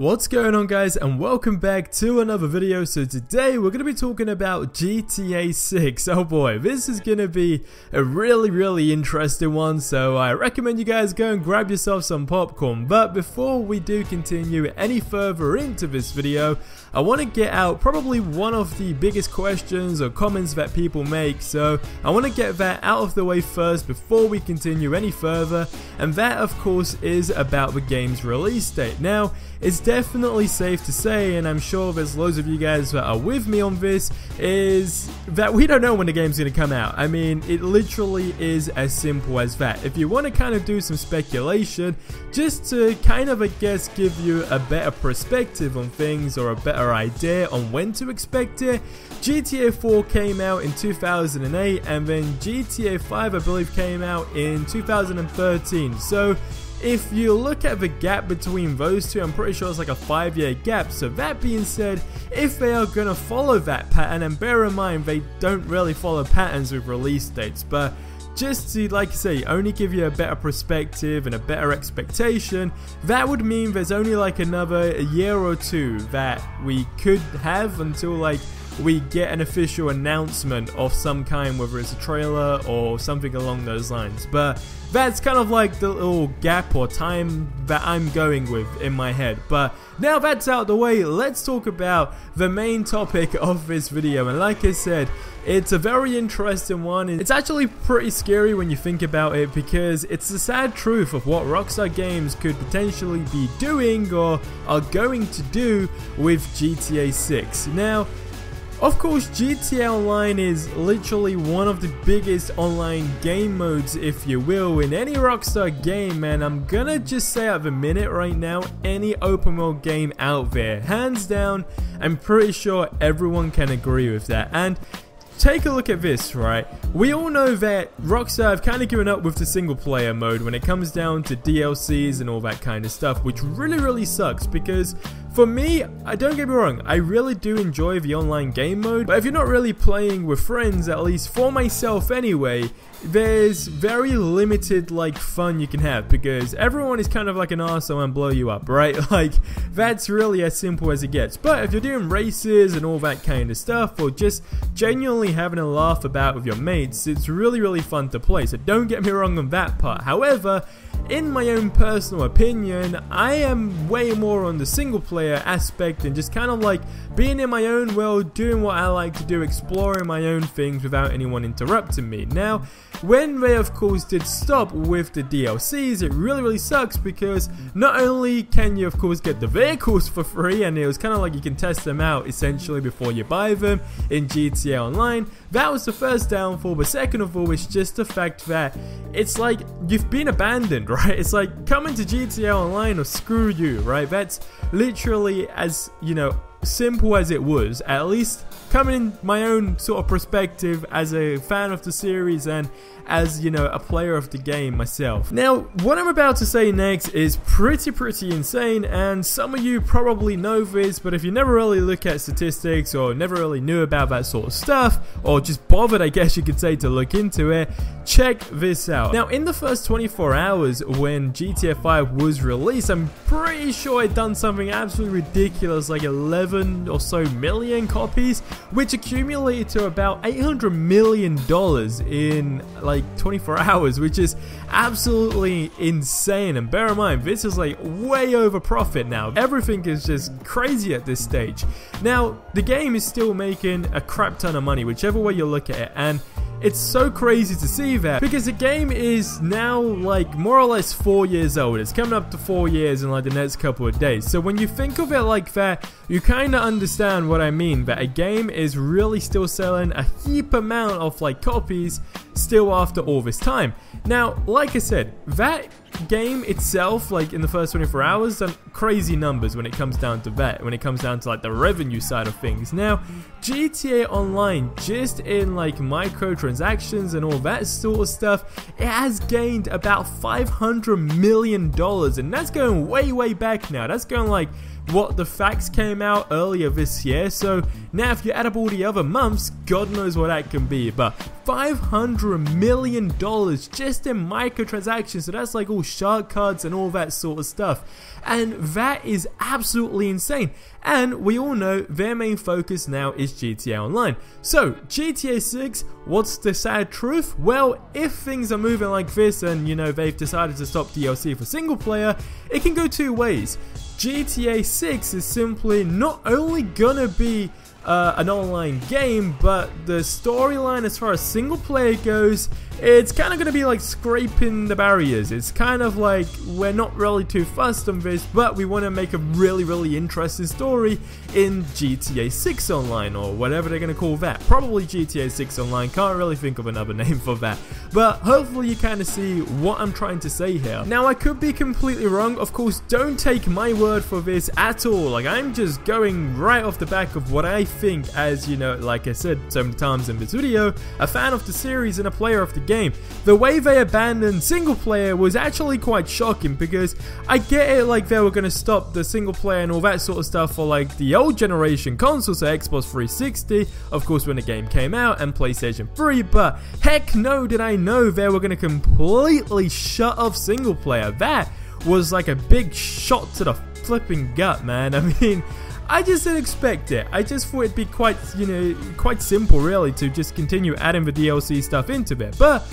What's going on, guys, and welcome back to another video. So today we're going to be talking about GTA 6. Oh boy, this is going to be a really interesting one, so I recommend you guys go and grab yourself some popcorn. But before we do continue any further into this video, I want to get out probably one of the biggest questions or comments that people make, so I want to get that out of the way first before we continue any further, and that of course is about the game's release date. Now, it's definitely safe to say, and I'm sure there's loads of you guys that are with me on this, is that we don't know when the game's going to come out. I mean, it literally is as simple as that. If you want to kind of do some speculation, just to kind of, I guess, give you a better perspective on things or a better idea on when to expect it, GTA 4 came out in 2008, and then GTA 5, I believe, came out in 2013. So if you look at the gap between those two, I'm pretty sure it's like a 5-year gap. So that being said, if they are going to follow that pattern, and bear in mind they don't really follow patterns with release dates, but just to, like I say, only give you a better perspective and a better expectation, that would mean there's only like another year or two that we could have until like we get an official announcement of some kind, whether it's a trailer or something along those lines. But that's kind of like the little gap or time that I'm going with in my head. But now that's out of the way, let's talk about the main topic of this video. And like I said, it's a very interesting one. It's actually pretty scary when you think about it, because it's the sad truth of what Rockstar Games could potentially be doing or are going to do with GTA 6. Now, of course, GTA Online is literally one of the biggest online game modes, if you will, in any Rockstar game, and I'm gonna just say at the minute right now, any open world game out there, hands down, I'm pretty sure everyone can agree with that. And take a look at this, right? We all know that Rockstar have kind of given up with the single player mode when it comes down to DLCs and all that kind of stuff, which really sucks, because for me, don't get me wrong, I really do enjoy the online game mode, but if you're not really playing with friends, at least for myself anyway, there's very limited like fun you can have, because everyone is kind of like an arsehole and blow you up, right? Like, that's really as simple as it gets. But if you're doing races and all that kind of stuff, or just genuinely having a laugh about with your mates, it's really fun to play, so don't get me wrong on that part. However, in my own personal opinion, I am way more on the single player aspect and just kind of like being in my own world, doing what I like to do, exploring my own things without anyone interrupting me. Now, when they of course did stop with the DLCs, it really sucks, because not only can you of course get the vehicles for free, and it was kind of like you can test them out essentially before you buy them in GTA Online. That was the first downfall, but second of all, it's just the fact that it's like you've been abandoned, right? It's like, coming to GTA Online or screw you, right? That's literally, as you know, simple as it was, at least coming in my own sort of perspective as a fan of the series and as, you know, a player of the game myself. Now, what I'm about to say next is pretty insane, and some of you probably know this, but if you never really look at statistics or never really knew about that sort of stuff, or just bothered, I guess you could say, to look into it, check this out. Now, in the first 24 hours when GTA 5 was released, I'm pretty sure it done something absolutely ridiculous, like 11 or so million copies, which accumulated to about $800 million in like 24 hours, which is absolutely insane. And bear in mind, this is like way over profit now. Everything is just crazy at this stage. Now, the game is still making a crap ton of money, whichever way you look at it, and it's so crazy to see that, because the game is now like more or less 4 years old. It's coming up to 4 years in like the next couple of days. So when you think of it like that, you kind of understand what I mean, that a game is really still selling a heap amount of like copies still after all this time. Now, like I said, that game itself, like in the first 24 hours, done crazy numbers when it comes down to that, when it comes down to like the revenue side of things. Now, GTA Online, just in like microtransactions and all that sort of stuff, it has gained about $500 million, and that's going way back now. That's going like what the facts came out earlier this year. So now if you add up all the other months, God knows what that can be. But $500 million just in microtransactions, so that's like all shark cards and all that sort of stuff. and that is absolutely insane. And we all know their main focus now is GTA Online. So GTA 6, what's the sad truth? Well, if things are moving like this and you know they've decided to stop DLC for single player, it can go two ways. GTA 6 is simply not only gonna be an online game, but the storyline as far as single player goes, it's kind of going to be like scraping the barriers. It's kind of like we're not really too fussed on this, but we want to make a really interesting story in GTA 6 Online, or whatever they're going to call that. Probably GTA 6 Online, can't really think of another name for that. But hopefully you kind of see what I'm trying to say here. Now I could be completely wrong, of course don't take my word for this at all. Like, I'm just going right off the back of what I think, as you know, like I said so many times in this video, a fan of the series and a player of the game. The way they abandoned single player was actually quite shocking, because I get it, like they were going to stop the single player and all that sort of stuff for like the old generation consoles, so Xbox 360, of course when the game came out, and PlayStation 3, but heck no did I know they were going to completely shut off single player. That was like a big shot to the flipping gut, man. I mean, I just didn't expect it. I just thought it'd be quite, you know, quite simple really to just continue adding the DLC stuff into it. But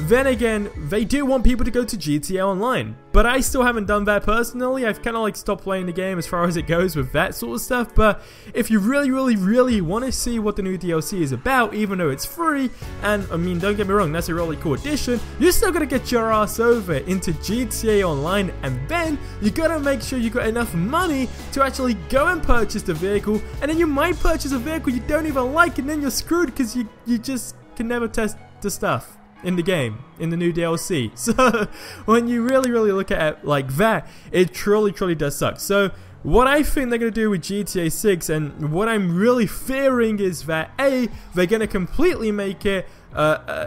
then again, they do want people to go to GTA Online, but I still haven't done that personally. I've kind of like stopped playing the game as far as it goes with that sort of stuff. But if you really want to see what the new DLC is about, even though it's free, and I mean, don't get me wrong, that's a really cool addition, you're still gonna get your ass over into GTA Online, and then you gotta make sure you got enough money to actually go and purchase the vehicle, and then you might purchase a vehicle you don't even like, and then you're screwed because you just can never test the stuff in the game, in the new DLC. So when you really look at it like that, it truly does suck. So what I think they're going to do with GTA 6, and what I'm really fearing, is that A, they're going to completely make it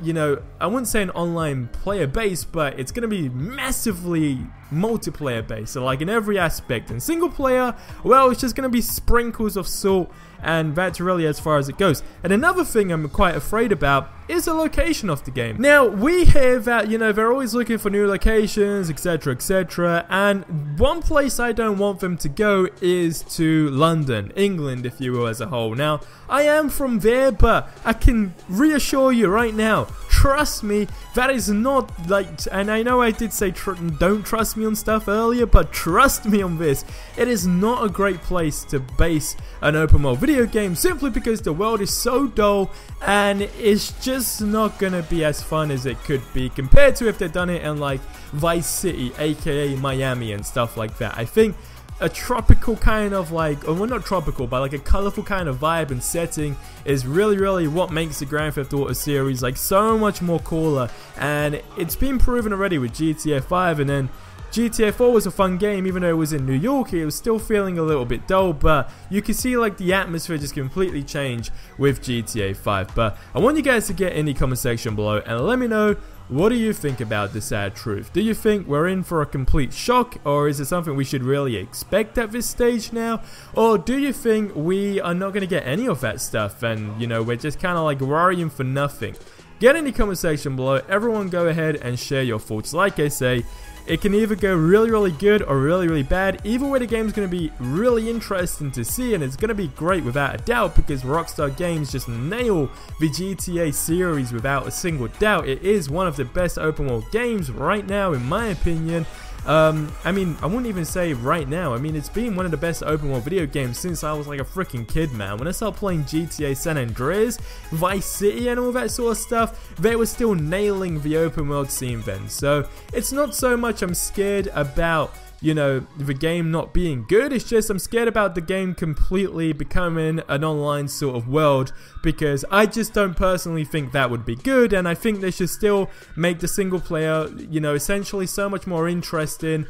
you know, I wouldn't say an online player base, but it's going to be massively multiplayer based, so like in every aspect. And single player, well, it's just going to be sprinkles of salt, and that's really as far as it goes. And another thing I'm quite afraid about is the location of the game. Now, we hear that, you know, they're always looking for new locations, etc, and one place I don't want them to go is to London, England, if you will, as a whole. Now, I am from there, but I can reassure you right now, trust me, that is not like, and I know I did say don't trust me on stuff earlier, but trust me on this, it is not a great place to base an open world video game, simply because the world is so dull, and it's just not gonna be as fun as it could be compared to if they'd done it in like Vice City, aka Miami, and stuff like that. I think a tropical kind of like, or well, not tropical, but like a colorful kind of vibe and setting is really what makes the Grand Theft Auto series like so much more cooler. And it's been proven already with GTA 5, and then GTA 4 was a fun game, even though it was in New York. It was still feeling a little bit dull, but you can see like the atmosphere just completely change with GTA 5. But I want you guys to get in the comment section below and let me know, what do you think about the sad truth? Do you think we're in for a complete shock, or is it something we should really expect at this stage now? Or do you think we are not going to get any of that stuff, and you know, we're just kind of like worrying for nothing? Get in the comment section below. Everyone go ahead and share your thoughts. Like I say, it can either go really good or really bad. Either way, the game's going to be really interesting to see, and it's going to be great without a doubt, because Rockstar Games just nail the GTA series without a single doubt. It is one of the best open world games right now, in my opinion. I mean, I wouldn't even say right now. I mean, it's been one of the best open world video games since I was like a freaking kid, man. When I started playing GTA San Andreas, Vice City, and all that sort of stuff, they were still nailing the open world scene then. So it's not so much I'm scared about, you know, the game not being good. It's just I'm scared about the game completely becoming an online sort of world, because I just don't personally think that would be good, and I think they should still make the single player, you know, essentially so much more interesting,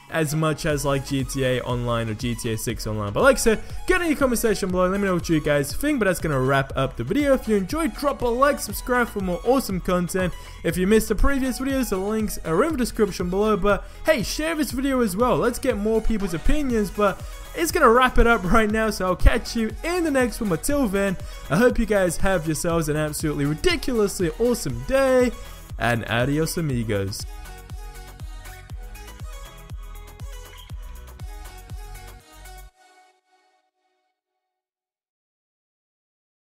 as much as like GTA Online or GTA 6 Online. But like I said, get in the comment section below, let me know what you guys think. But that's gonna wrap up the video. If you enjoyed, drop a like, subscribe for more awesome content. If you missed the previous videos, the links are in the description below. But hey, share this video as well, let's get more people's opinions. But it's gonna wrap it up right now, so I'll catch you in the next one. But till then, I hope you guys have yourselves an absolutely ridiculously awesome day, and adios amigos.